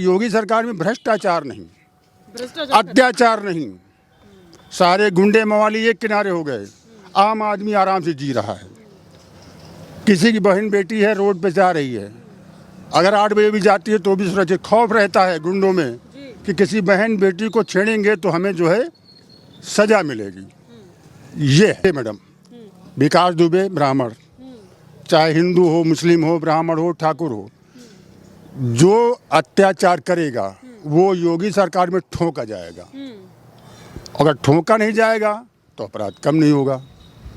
योगी सरकार में भ्रष्टाचार नहीं, अत्याचार नहीं, सारे गुंडे मवाली एक किनारे हो गए। आम आदमी आराम से जी रहा है। किसी की बहन बेटी है रोड पे जा रही है, अगर 8 बजे भी जाती है तो भी सुरक्षित। खौफ रहता है गुंडों में कि किसी बहन बेटी को छेड़ेंगे तो हमें जो है सजा मिलेगी। ये है मैडम विकास दुबे ब्राह्मण, चाहे हिंदू हो, मुस्लिम हो, ब्राह्मण हो, ठाकुर हो, जो अत्याचार करेगा वो योगी सरकार में ठोका जाएगा। अगर ठोका नहीं जाएगा तो अपराध कम नहीं होगा।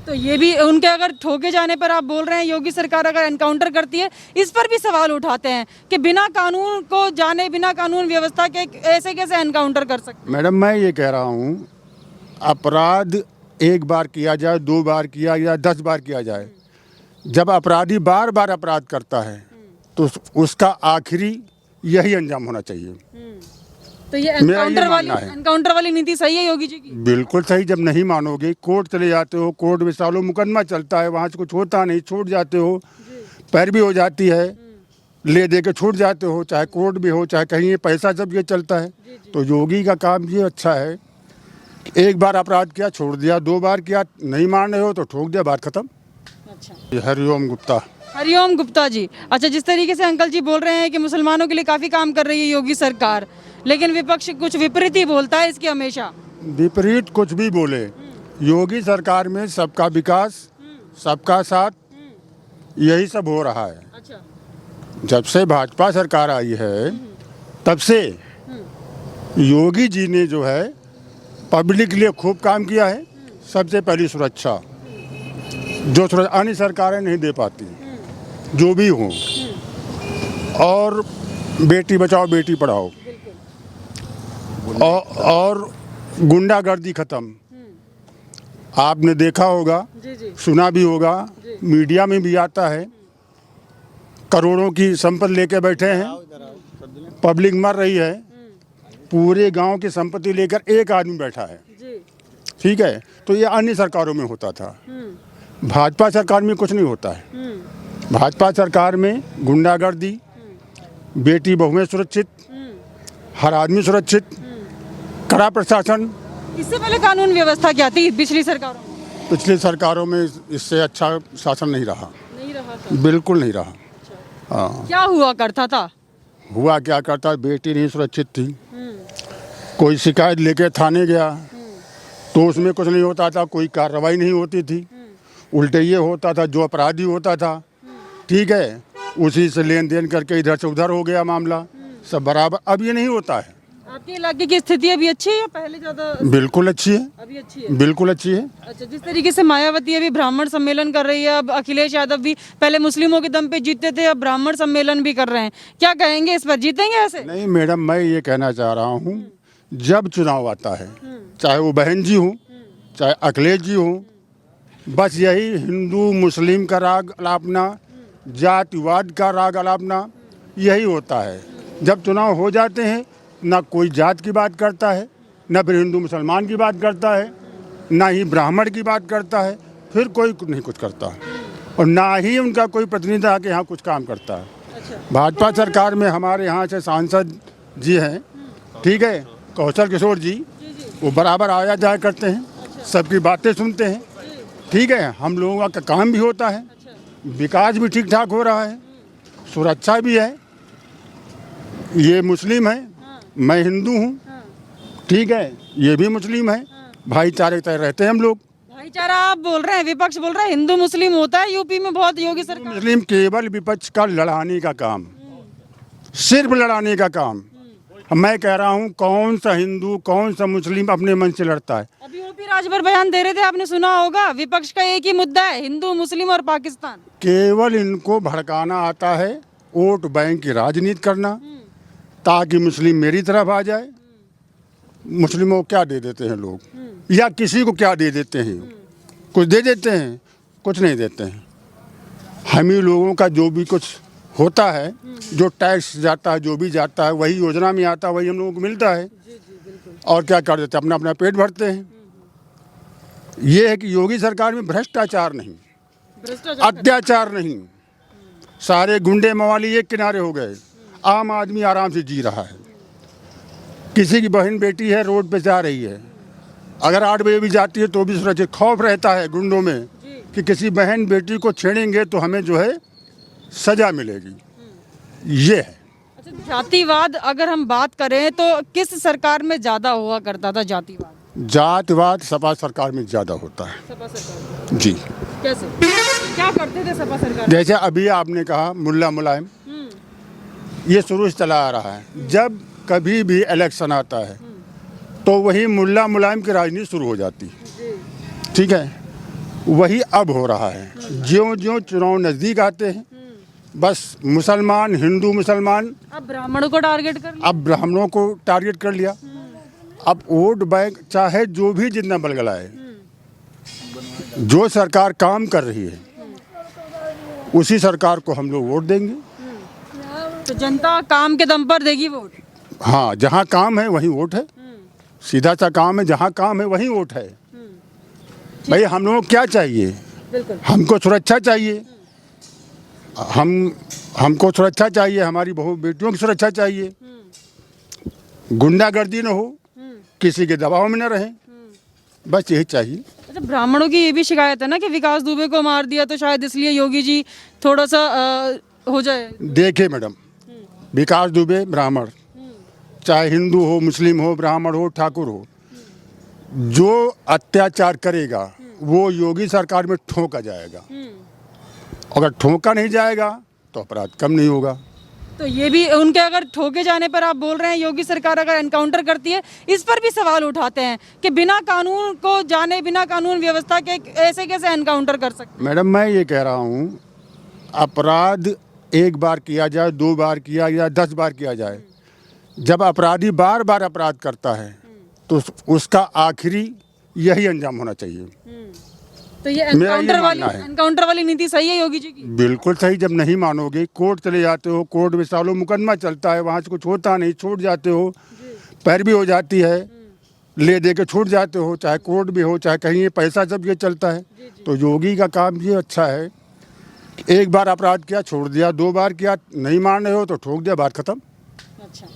तो ये भी उनके अगर ठोके जाने पर आप बोल रहे हैं योगी सरकार अगर एनकाउंटर करती है, इस पर भी सवाल उठाते हैं कि बिना कानून को जाने, बिना कानून व्यवस्था के ऐसे कैसे एनकाउंटर कर सकते हैं? मैडम मैं ये कह रहा हूँ, अपराध एक बार किया जाए, 2 बार किया या 10 बार किया जाए, जब अपराधी बार बार अपराध करता है तो उसका आखिरी यही अंजाम होना चाहिए। तो ये एनकाउंटर वाली नीति सही है योगी जी की? बिल्कुल सही। जब नहीं मानोगे, कोर्ट चले जाते हो, कोर्ट में सालों मुकदमा चलता है, वहाँ से कुछ होता नहीं, छूट जाते हो, पैरवी हो जाती है, ले दे के छूट जाते हो, चाहे कोर्ट भी हो चाहे कहीं, पैसा जब ये चलता है। तो योगी का काम ये अच्छा है, एक बार अपराध किया छोड़ दिया, 2 बार किया नहीं मान रहे हो तो ठोक दिया, बात खत्म। अच्छा, हरिओम गुप्ता। हरिओम गुप्ता जी। अच्छा, जिस तरीके से अंकल जी बोल रहे हैं कि मुसलमानों के लिए काफी काम कर रही है योगी सरकार, लेकिन विपक्ष कुछ विपरीत ही बोलता है इसकी हमेशा। विपरीत कुछ भी बोले, योगी सरकार में सबका विकास, सबका साथ, यही सब हो रहा है। अच्छा। जब से भाजपा सरकार आई है तब से योगी जी ने जो है पब्लिक के लिए खूब काम किया है। सबसे पहली सुरक्षा, जो सुरक्षा अन्य सरकारें नहीं दे पाती, जो भी हो, और बेटी बचाओ बेटी पढ़ाओ, और गुंडागर्दी खत्म। आपने देखा होगा, सुना भी होगा, मीडिया में भी आता है, करोड़ों की संपत्ति लेके बैठे हैं, पब्लिक मर रही है, पूरे गांव की संपत्ति लेकर एक आदमी बैठा है। ठीक है, तो ये अन्य सरकारों में होता था, भाजपा सरकार में कुछ नहीं होता है। भाजपा सरकार में गुंडागर्दी, बेटी बहुएं सुरक्षित, हर आदमी सुरक्षित, कड़ा प्रशासन। इससे पहले कानून व्यवस्था क्या थी पिछली सरकारों में? पिछली सरकारों में इससे अच्छा शासन नहीं रहा। नहीं रहा था? बिल्कुल नहीं रहा। हाँ। क्या हुआ करता था? हुआ क्या करता, बेटी नहीं सुरक्षित थी, कोई शिकायत लेके थाने गया तो उसमें कुछ नहीं होता था, कोई कार्रवाई नहीं होती थी, उल्टे ये होता था जो अपराधी होता था, ठीक है, उसी से लेन देन करके इधर से उधर हो गया मामला, सब बराबर। अब ये नहीं होता है। आपके इलाके की स्थिति अभी अच्छी है या पहले ज्यादा? बिल्कुल अच्छी है। अभी अच्छी है? बिल्कुल अच्छी है। अच्छा, जिस तरीके से मायावती अभी ब्राह्मण सम्मेलन कर रही है, अब अखिलेश यादव भी पहले मुस्लिमों के दम पे जीतते थे, अब ब्राह्मण सम्मेलन भी कर रहे हैं, क्या कहेंगे इस पर? जीतेंगे ऐसे? नहीं मैडम, मैं ये कहना चाह रहा हूँ, जब चुनाव आता है, चाहे वो बहन जी हो चाहे अखिलेश जी हो, बस यही हिंदू मुस्लिम का राग अलापना, जातिवाद का राग अलापना, यही होता है। जब चुनाव हो जाते हैं, ना कोई जात की बात करता है, ना फिर हिंदू मुसलमान की बात करता है, ना ही ब्राह्मण की बात करता है, फिर कोई नहीं कुछ करता है, और ना ही उनका कोई प्रतिनिधि आके यहाँ कुछ काम करता है। अच्छा। भाजपा सरकार में हमारे यहाँ से सांसद जी हैं, ठीक है, कौशल किशोर जी, वो बराबर आया जाया करते हैं, सबकी बातें सुनते हैं, ठीक है, हम लोगों का काम भी होता है, विकास भी ठीक ठाक हो रहा है, सुरक्षा भी है। ये मुस्लिम है, मैं हिंदू हूँ, ठीक है, ये भी मुस्लिम है, भाईचारे तय रहते हैं हम लोग। भाईचारा आप बोल रहे हैं, विपक्ष बोल रहा है हिंदू मुस्लिम होता है यूपी में बहुत योगी सरकार। मुस्लिम केवल विपक्ष का लड़ाने का काम, सिर्फ लड़ाने का काम। मैं कह रहा हूँ, कौन सा हिंदू कौन सा मुस्लिम अपने मन से लड़ता है? अभी ओपी राजभर बयान दे रहे थे, आपने सुना होगा, विपक्ष का एक ही मुद्दा है, हिंदू मुस्लिम और पाकिस्तान। केवल इनको भड़काना आता है, वोट बैंक की राजनीति करना, ताकि मुस्लिम मेरी तरफ आ जाए। मुस्लिमों को क्या दे देते हैं लोग, या किसी को क्या दे देते हैं? कुछ दे देते हैं? कुछ नहीं देते हैं। हम ही लोगों का जो भी कुछ होता है, जो टैक्स जाता है, जो भी जाता है, वही योजना में आता है, वही हम लोगों को मिलता है। और क्या कर देते हैं, अपना अपना पेट भरते हैं। ये है कि योगी सरकार में भ्रष्टाचार नहीं, अत्याचार नहीं, सारे गुंडे मवाली एक किनारे हो गए। आम आदमी आराम से जी रहा है। किसी की बहन बेटी है रोड पे जा रही है, अगर 8 बजे भी जाती है तो भी सुरक्षित, खौफ रहता है गुंडों में कि किसी बहन बेटी को छेड़ेंगे तो हमें जो है सजा मिलेगी। ये है। अच्छा, जातिवाद अगर हम बात करें तो किस सरकार में ज्यादा हुआ करता था जातिवाद? जातिवाद सपा सरकार में ज़्यादा होता है सपा सरकार। जी। कैसे, क्या करते थे सपा सरकार? जैसे अभी आपने कहा मुल्ला मुलायम, ये शुरू से चला आ रहा है। जब कभी भी इलेक्शन आता है तो वही मुल्ला मुलायम की राजनीति शुरू हो जाती है। ठीक है, वही अब हो रहा है। ज्यों ज्यों चुनाव नज़दीक आते हैं बस मुसलमान हिंदू मुसलमान, अब ब्राह्मणों को टारगेट कर लिया। अब ब्राह्मणों को टारगेट कर लिया। अब वोट बैंक चाहे जो भी जितना बलगलाए, जो सरकार काम कर रही है उसी सरकार को हम लोग वोट देंगे। तो जनता काम के दम पर देगी वोट? हाँ, जहाँ काम है वहीं वोट है। सीधा सा काम है, जहाँ काम है वहीं वोट है। भाई हम लोगों को क्या चाहिए? बिल्कुल। हमको सुरक्षा चाहिए। हमको सुरक्षा चाहिए, हमारी बहू बेटियों की सुरक्षा चाहिए। गुंडागर्दी न हो, किसी के दबाव में न रहें, बस यही चाहिए। अच्छा, ब्राह्मणों की ये भी शिकायत है ना कि विकास दुबे को मार दिया तो शायद इसलिए योगी जी थोड़ा सा हो जाए। देखिए मैडम, विकास दुबे ब्राह्मण, चाहे हिंदू हो मुस्लिम हो ब्राह्मण हो ठाकुर हो, जो अत्याचार करेगा वो योगी सरकार में ठोका जाएगा। अगर ठोका नहीं जाएगा तो अपराध कम नहीं होगा। तो ये भी उनके अगर ठोके जाने पर आप बोल रहे हैं योगी सरकार अगर एनकाउंटर करती है, इस पर भी सवाल उठाते हैं कि बिना कानून को जाने, बिना कानून व्यवस्था के ऐसे कैसे एनकाउंटर कर सकते? मैडम मैं ये कह रहा हूँ, अपराध एक बार किया जाए, 2 बार किया या 10 बार किया जाए, जब अपराधी बार बार अपराध करता है तो उसका आखिरी यही अंजाम होना चाहिए। तो ये मेरा ये एनकाउंटर वाली नीति सही है योगी जी की? बिल्कुल सही। जब नहीं मानोगे, कोर्ट चले जाते हो, कोर्ट में सालों मुकदमा चलता है, वहाँ से कुछ होता नहीं, छूट जाते हो, पैरवी हो जाती है, ले दे के छूट जाते हो, चाहे कोर्ट भी हो चाहे कहीं, ये पैसा सब ये चलता है। तो योगी का काम ये अच्छा है, एक बार अपराध किया छोड़ दिया, 2 बार किया नहीं मान रहे हो तो ठोक दिया, बात खत्म। अच्छा,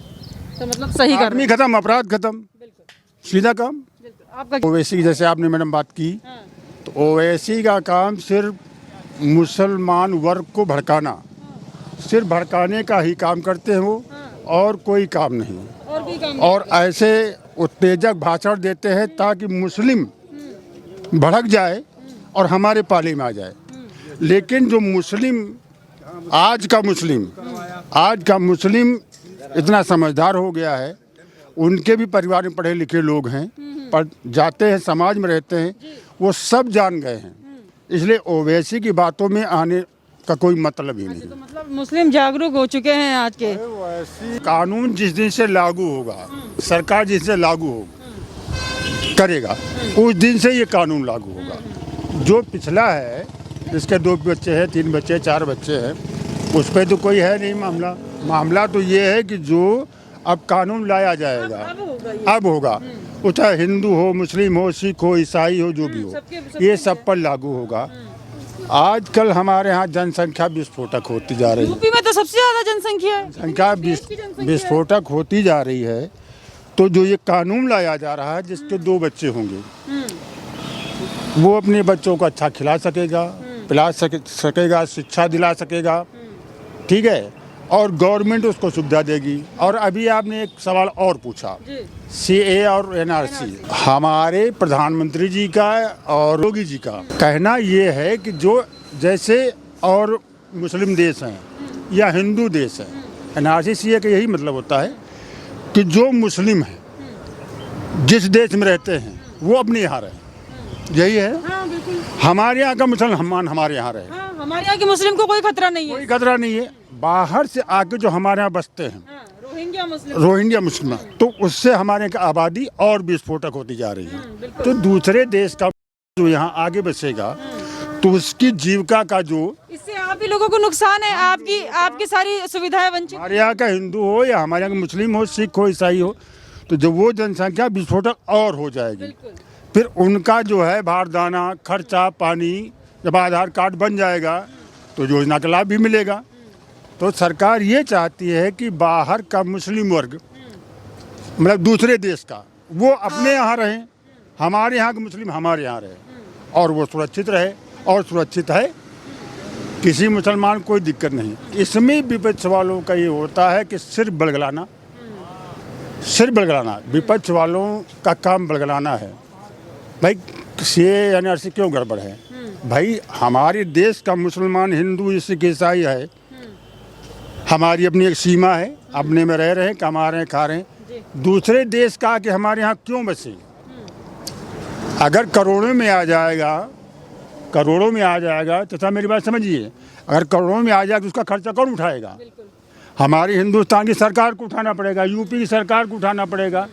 तो मतलब सही कर आदमी खत्म, अपराध खत्म, सीधा काम। आपका ओवैसी जैसे आपने मैडम बात की, तो ओवैसी का काम सिर्फ मुसलमान वर्ग को भड़काना, सिर्फ भड़काने का ही काम करते हैं वो, और कोई काम नहीं। और कोई काम और ऐसे उत्तेजक भाषण देते हैं ताकि मुस्लिम भड़क जाए और हमारे पाले में आ जाए। लेकिन जो मुस्लिम आज का मुस्लिम इतना समझदार हो गया है, उनके भी परिवार में पढ़े लिखे लोग हैं, पर जाते हैं समाज में रहते हैं, वो सब जान गए हैं। इसलिए ओवैसी की बातों में आने का कोई मतलब ही नहीं। तो मतलब मुस्लिम जागरूक हो चुके हैं आज के। कानून जिस दिन से लागू होगा, सरकार जिस दिन से लागू करेगा, उस दिन से ये कानून लागू होगा। जो पिछला है, जिसके 2 बच्चे हैं, 3 बच्चे, 4 बच्चे हैं, उस पर तो कोई है नहीं मामला। मामला तो ये है कि जो अब कानून लाया जाएगा, अब होगा, वो चाहे हिंदू हो मुस्लिम हो सिख हो ईसाई हो जो भी हो, ये सब पर लागू होगा। आजकल हमारे यहाँ जनसंख्या विस्फोटक होती जा रही है। यूपी में तो सबसे ज्यादा जनसंख्या है। संख्या विस्फोटक होती जा रही है। तो जो ये कानून लाया जा रहा है, जिसके 2 बच्चे होंगे, वो अपने बच्चों को अच्छा खिला सकेगा, पिला सकेगा, शिक्षा दिला सकेगा, ठीक है, और गवर्नमेंट उसको सुविधा देगी। और अभी आपने एक सवाल और पूछा, CA और NRC, हमारे प्रधानमंत्री जी का और योगी जी का कहना ये है कि जो जैसे और मुस्लिम देश हैं या हिंदू देश हैं, NRC CA का यही मतलब होता है कि जो मुस्लिम हैं जिस देश में रहते हैं वो अपने यहाँ रहे, यही है। हाँ, बिल्कुल। हमारे यहाँ का मुसलमान हमारे यहाँ रहे, हाँ, हमारे यहाँ के मुस्लिम को कोई खतरा नहीं है। कोई खतरा नहीं है। बाहर से आके जो हमारे यहाँ बसते हैं, हाँ, रोहिंग्या मुस्लिम, तो उससे हमारे यहाँ की आबादी और विस्फोटक होती जा रही है। तो दूसरे देश का जो यहाँ आगे बसेगा तो उसकी जीविका का जो, इससे आप ही लोगों को नुकसान है, आपकी सारी सुविधाएं वंचित। हमारे यहाँ का हिंदू हो या हमारे यहाँ का मुस्लिम हो, सिख हो, ईसाई हो, तो जब वो जनसंख्या विस्फोटक और हो जाएगी, फिर उनका जो है बारदाना खर्चा पानी, जब आधार कार्ड बन जाएगा तो योजना का लाभ भी मिलेगा। तो सरकार ये चाहती है कि बाहर का मुस्लिम वर्ग, मतलब दूसरे देश का, वो अपने यहाँ रहे, हमारे यहाँ के मुस्लिम हमारे यहाँ रहे और वो सुरक्षित रहे, और सुरक्षित है, किसी मुसलमान कोई दिक्कत नहीं। इसमें विपक्ष वालों का ये होता है कि सिर्फ बड़गलाना, सिर्फ बड़गलाना, विपक्ष वालों का काम बड़गलाना है। भाई ये एनआरसी क्यों गड़बड़ है? भाई हमारे देश का मुसलमान, हिंदू, सिख, ईसाई है, हमारी अपनी एक सीमा है, अपने में रह रहे हैं, कमा रहे हैं, खा रहे हैं। दूसरे देश का आके हमारे यहाँ क्यों बसे? अगर करोड़ों में आ जाएगा, करोड़ों में आ जाएगा तो मेरी बात समझिए, अगर करोड़ों में आ जाएगा तो उसका खर्चा कौन उठाएगा? हमारी हिंदुस्तान की सरकार को उठाना पड़ेगा, यूपी की सरकार को उठाना पड़ेगा,